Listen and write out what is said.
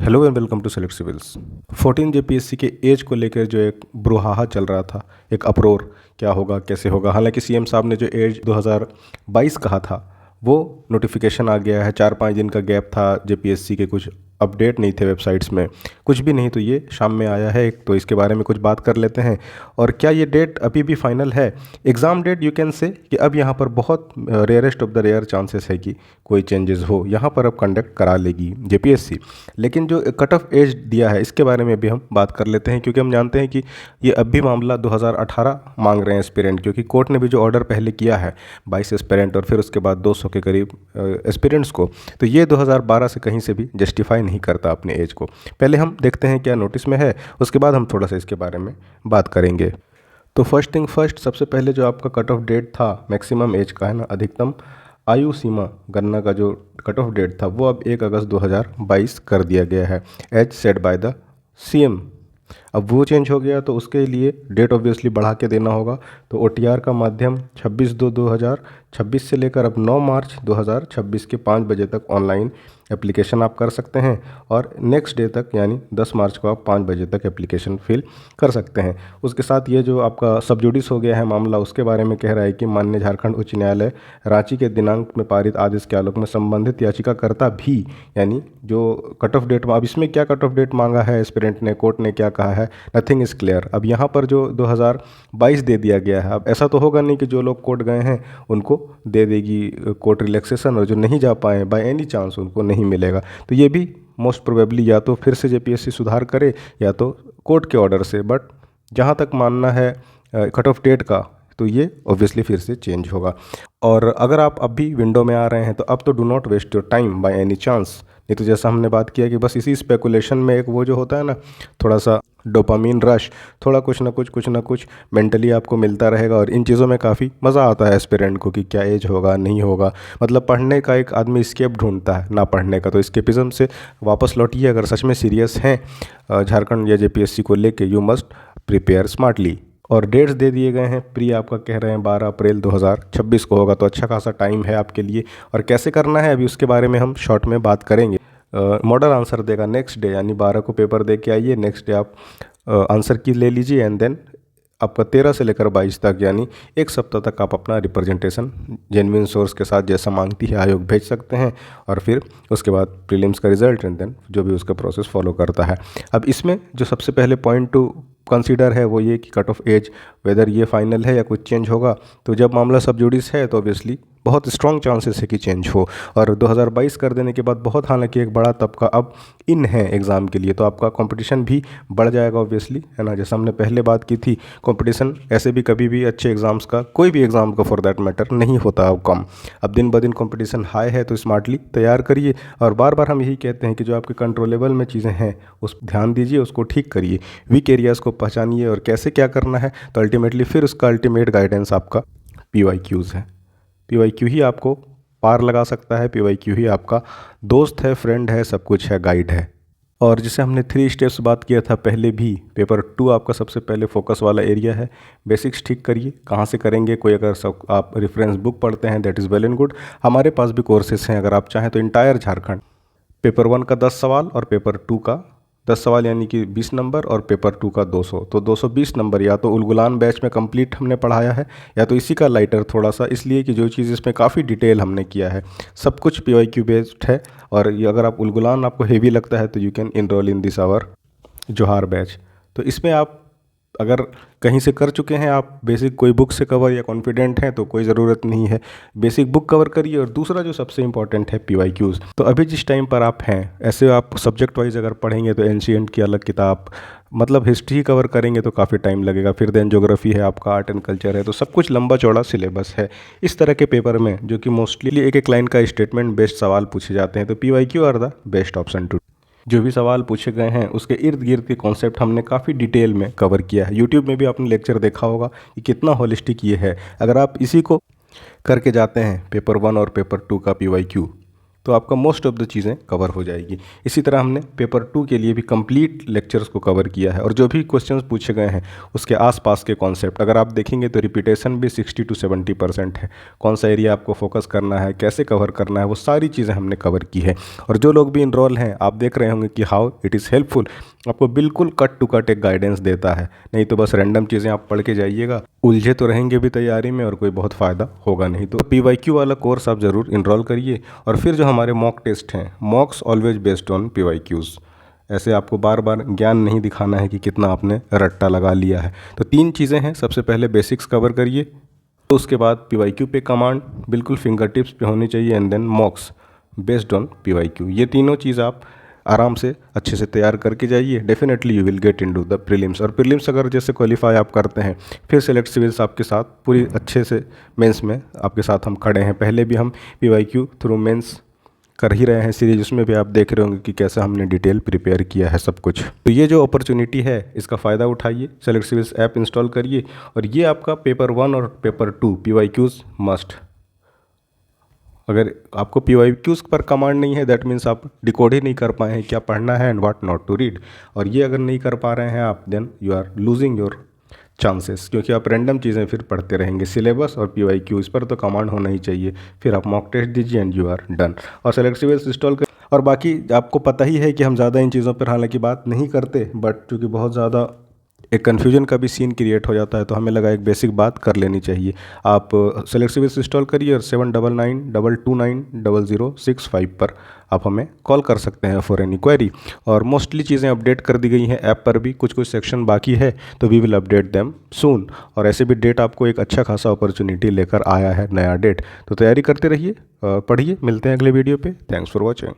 Hello and welcome to Select Civils. 14 JPSC के age को लेकर जो एक ब्रूहाहा चल रहा था, एक अप्रोर, क्या होगा कैसे होगा। हालांकि सीएम साहब ने जो एज 2022 कहा था वो नोटिफिकेशन आ गया है। 4-5 दिन का गैप था, जेपीएससी के कुछ अपडेट नहीं थे वेबसाइट्स में, कुछ भी नहीं, तो ये शाम में आया है। तो इसके बारे में कुछ बात कर लेते हैं। और क्या ये डेट अभी भी फाइनल है? Exam date you can say कि अब यहाँ पर बहुत rarest of the rare chances है कि कोई चेंजेस हो, यहाँ पर अब कंडक्ट करा लेगी जेपीएससी। लेकिन जो कट ऑफ एज दिया है इसके बारे में भी हम बात कर लेते हैं, क्योंकि हम जानते हैं कि ये अब भी मामला 2018 मांग रहे हैं एस्पिरेंट, क्योंकि कोर्ट ने भी जो ऑर्डर पहले किया है 22 एस्पिरेंट और फिर उसके बाद 200 के करीब एस्पिरेंट्स को, तो ये 2012 से कहीं से भी जस्टिफाई नहीं करता अपने एज को। पहले हम देखते हैं क्या नोटिस में है, उसके बाद हम थोड़ा सा इसके बारे में बात करेंगे। तो फर्स्ट थिंग फर्स्ट, सबसे पहले जो आपका कट ऑफ डेट था मैक्सिमम एज का, है ना, अधिकतम आयु सीमा गणना का जो कट ऑफ डेट था वो अब 1 अगस्त 2022 कर दिया गया है, as said by the CM. अब वो चेंज हो गया तो उसके लिए डेट ऑब्वियसली बढ़ा के देना होगा। तो ओटीआर का माध्यम 26/2/2026 से लेकर अब 9 मार्च 2026 के 5 बजे तक ऑनलाइन एप्लीकेशन आप कर सकते हैं, और नेक्स्ट डे तक यानी 10 मार्च को आप 5 बजे तक एप्लीकेशन फिल कर सकते हैं। उसके साथ ये जो आपका सबजुडिस हो गया है मामला, उसके बारे में कह रहा है कि माननीय झारखंड उच्च न्यायालय रांची के दिनांक में पारित आदेश के आलोक में संबंधित याचिकाकर्ता भी, यानी जो कट ऑफ डेट, अब इसमें क्या कट ऑफ डेट मांगा है एस्पिरेंट ने, कोर्ट ने क्या कहा है, नथिंग इज़ क्लियर। अब यहाँ पर जो 2022 दे दिया गया है, अब ऐसा तो होगा नहीं कि जो लोग कोर्ट गए हैं उनको दे देगी कोर्ट रिलैक्सेशन, और जो नहीं जा पाए बाय एनी चांस उनको नहीं मिलेगा। तो ये भी मोस्ट प्रोबेबली या तो फिर से जेपीएससी सुधार करे या तो कोर्ट के ऑर्डर से, बट जहाँ तक मानना है कट ऑफ डेट का, तो ये ऑब्वियसली फिर से चेंज होगा। और अगर आप अब भी विंडो में आ रहे हैं तो अब तो do not waste your time by any chance. नहीं तो जैसा हमने बात किया कि बस इसी स्पेकुलेशन में एक वो जो होता है ना, थोड़ा सा डोपामीन रश, थोड़ा कुछ ना कुछ मेंटली आपको मिलता रहेगा, और इन चीज़ों में काफ़ी मज़ा आता है एस्पिरेंट को कि क्या एज होगा नहीं होगा। मतलब पढ़ने का एक आदमी स्केप ढूंढता है ना पढ़ने का, तो स्केपिज्म से वापस लौटिए। अगर सच में सीरियस हैं झारखंड या जेपीएससी को लेके, यू मस्ट प्रिपेयर स्मार्टली। और डेट्स दे दिए गए हैं, प्री आपका कह रहे हैं 12 अप्रैल 2026 को होगा, तो अच्छा खासा टाइम है आपके लिए। और कैसे करना है अभी उसके बारे में हम शॉर्ट में बात करेंगे। मॉडल आंसर देगा नेक्स्ट डे, यानी 12 को पेपर दे के आइए, नेक्स्ट डे आप आंसर की ले लीजिए, एंड देन आपका 13 से लेकर 22 तक यानी एक सप्ताह तक आप अपना रिप्रेजेंटेशन जेन्युइन सोर्स के साथ जैसा मांगती है आयोग भेज सकते हैं, और फिर उसके बाद प्रीलिम्स का रिजल्ट एंड देन जो भी उसका प्रोसेस फॉलो करता है। अब इसमें जो सबसे पहले पॉइंट टू कंसीडर है वो ये कि कट ऑफ एज वेदर ये फाइनल है या कुछ चेंज होगा। तो जब मामला सब जुडिस है तो ऑब्वियसली बहुत स्ट्रॉन्ग चांसेस है कि चेंज हो, और 2022 कर देने के बाद बहुत, हालांकि एक बड़ा तबका अब इन है एग्ज़ाम के लिए, तो आपका कंपटीशन भी बढ़ जाएगा ऑब्वियसली, है ना। जैसे हमने पहले बात की थी, कंपटीशन ऐसे भी कभी भी अच्छे एग्ज़ाम्स का, कोई भी एग्ज़ाम का फॉर दैट मैटर, नहीं होता अब कम। अब दिन ब दिन कंपटीशन हाई है, तो स्मार्टली तैयार करिए। और बार बार हम यही कहते हैं कि जो आपके कंट्रोलेबल में चीज़ें हैं उस ध्यान दीजिए, उसको ठीक करिए, वीक एरियाज़ को पहचानिए और कैसे क्या करना है। तो अल्टीमेटली फिर उसका अल्टीमेट गाइडेंस आपका पीवाईक्यूज़ है। पीवाईक्यू ही आपको पार लगा सकता है, पीवाईक्यू ही आपका दोस्त है, फ्रेंड है, सब कुछ है, गाइड है। और जैसे हमने 3 स्टेप्स बात किया था पहले भी, पेपर 2 आपका सबसे पहले फोकस वाला एरिया है। बेसिक्स ठीक करिए, कहाँ से करेंगे, कोई अगर सब आप रेफरेंस बुक पढ़ते हैं that is well and good. हमारे पास भी कोर्सेज हैं, अगर आप चाहें तो इंटायर झारखंड, पेपर 1 का 10 सवाल और पेपर 2 का 10 सवाल यानी कि 20 नंबर, और पेपर 2 का 200, तो 220 नंबर या तो उलगुलान बैच में कंप्लीट हमने पढ़ाया है, या तो इसी का लाइटर थोड़ा सा, इसलिए कि जो चीज़ इसमें काफ़ी डिटेल हमने किया है, सब कुछ पीवाईक्यू बेस्ड है। और ये अगर आप उलगुलान आपको हेवी लगता है तो you can enrol in this our Johar batch. तो इसमें आप अगर कहीं से कर चुके हैं, आप बेसिक कोई बुक से कवर या कॉन्फिडेंट हैं, तो कोई ज़रूरत नहीं है, बेसिक बुक कवर करिए। और दूसरा जो सबसे इंपॉर्टेंट है पीवाईक्यूज़। तो अभी जिस टाइम पर आप हैं, ऐसे आप सब्जेक्ट वाइज अगर पढ़ेंगे तो एंशिएंट की अलग किताब, मतलब हिस्ट्री कवर करेंगे तो काफ़ी टाइम लगेगा, फिर देन ज्योग्राफी है आपका, आर्ट एंड कल्चर है, तो सब कुछ लंबा चौड़ा सिलेबस है। इस तरह के पेपर में जो कि मोस्टली एक एक लाइन का स्टेटमेंट बेस्ड सवाल पूछे जाते हैं, तो PYQ are the best option too. जो भी सवाल पूछे गए हैं उसके इर्द गिर्द के कॉन्सेप्ट हमने काफ़ी डिटेल में कवर किया है। यूट्यूब में भी आपने लेक्चर देखा होगा कि कितना होलिस्टिक ये है। अगर आप इसी को करके जाते हैं पेपर 1 और पेपर 2 का पीवाईक्यू, तो आपका मोस्ट ऑफ द चीज़ें कवर हो जाएगी। इसी तरह हमने पेपर 2 के लिए भी कंप्लीट लेक्चर्स को कवर किया है और जो भी क्वेश्चंस पूछे गए हैं उसके आसपास के कॉन्सेप्ट अगर आप देखेंगे तो रिपीटेशन भी 60 to 70% है। कौन सा एरिया आपको फोकस करना है, कैसे कवर करना है, वो सारी चीज़ें हमने कवर की है। और जो लोग भी इनरोल हैं आप देख रहे होंगे कि हाउ इट इज़ हेल्पफुल, आपको बिल्कुल कट टू कट एक गाइडेंस देता है। नहीं तो बस रैंडम चीज़ें आप पढ़ के जाइएगा, उलझे तो रहेंगे भी तैयारी में और कोई बहुत फ़ायदा होगा नहीं। तो PYQ वाला कोर्स आप ज़रूर इनरोल करिए। और फिर जो हमारे मॉक टेस्ट हैं, मॉक्स ऑलवेज बेस्ड ऑन PYQs। ऐसे आपको बार बार ज्ञान नहीं दिखाना है कि कितना आपने रट्टा लगा लिया है। तो 3 चीज़ें हैं, सबसे पहले बेसिक्स कवर करिए, तो उसके बाद PYQ पे कमांड बिल्कुल फिंगर टिप्स पे होनी चाहिए, and then mocks based on PYQ। ये तीनों चीज़ आप आराम से अच्छे से तैयार करके जाइए, definitely you will get into the prelims. और प्रीलिम्स अगर जैसे क्वालिफाई आप करते हैं, फिर सेलेक्ट सिविल्स आपके साथ पूरी अच्छे से मेंस में आपके साथ हम खड़े हैं। पहले भी हम PYQ थ्रू मेंस कर ही रहे हैं सीरीज, उसमें भी आप देख रहे होंगे कि कैसा हमने डिटेल प्रिपेयर किया है सब कुछ। तो ये जो अपॉर्चुनिटी है इसका फ़ायदा उठाइए, सेलेक्ट सिविल्स ऐप इंस्टॉल करिए और ये आपका पेपर 1 और पेपर 2 PYQs मस्ट। अगर आपको PYQs पर कमांड नहीं है दैट मीन्स आप डिकोड ही नहीं कर पाए हैं क्या पढ़ना है and what not to read. और ये अगर नहीं कर पा रहे हैं आप, then you are losing your chances, क्योंकि आप रैंडम चीज़ें फिर पढ़ते रहेंगे। सिलेबस और PYQ इस पर तो कमांड होना ही चाहिए। फिर आप मॉक टेस्ट दीजिए एंड यू आर डन। और सेलेक्ट सिविल्स इंस्टॉल कर, और बाकी आपको पता ही है कि हम ज़्यादा इन चीज़ों पर हालांकि बात नहीं करते, बट क्योंकि बहुत ज़्यादा एक कन्फ्यूजन का भी सीन क्रिएट हो जाता है तो हमें लगा एक बेसिक बात कर लेनी चाहिए। आप सेलेक्ट सिविल्स इंस्टॉल करिए और 7992290065 पर आप हमें कॉल कर सकते हैं फॉर एनी क्वेरी। और मोस्टली चीज़ें अपडेट कर दी गई हैं ऐप पर भी, कुछ कुछ सेक्शन बाकी है तो वी विल अपडेट देम सून। और ऐसे भी डेट आपको एक अच्छा खासा अपॉर्चुनिटी लेकर आया है, नया डेट। तो तैयारी करते रहिए, पढ़िए। मिलते हैं अगले वीडियो पे। Thanks for watching.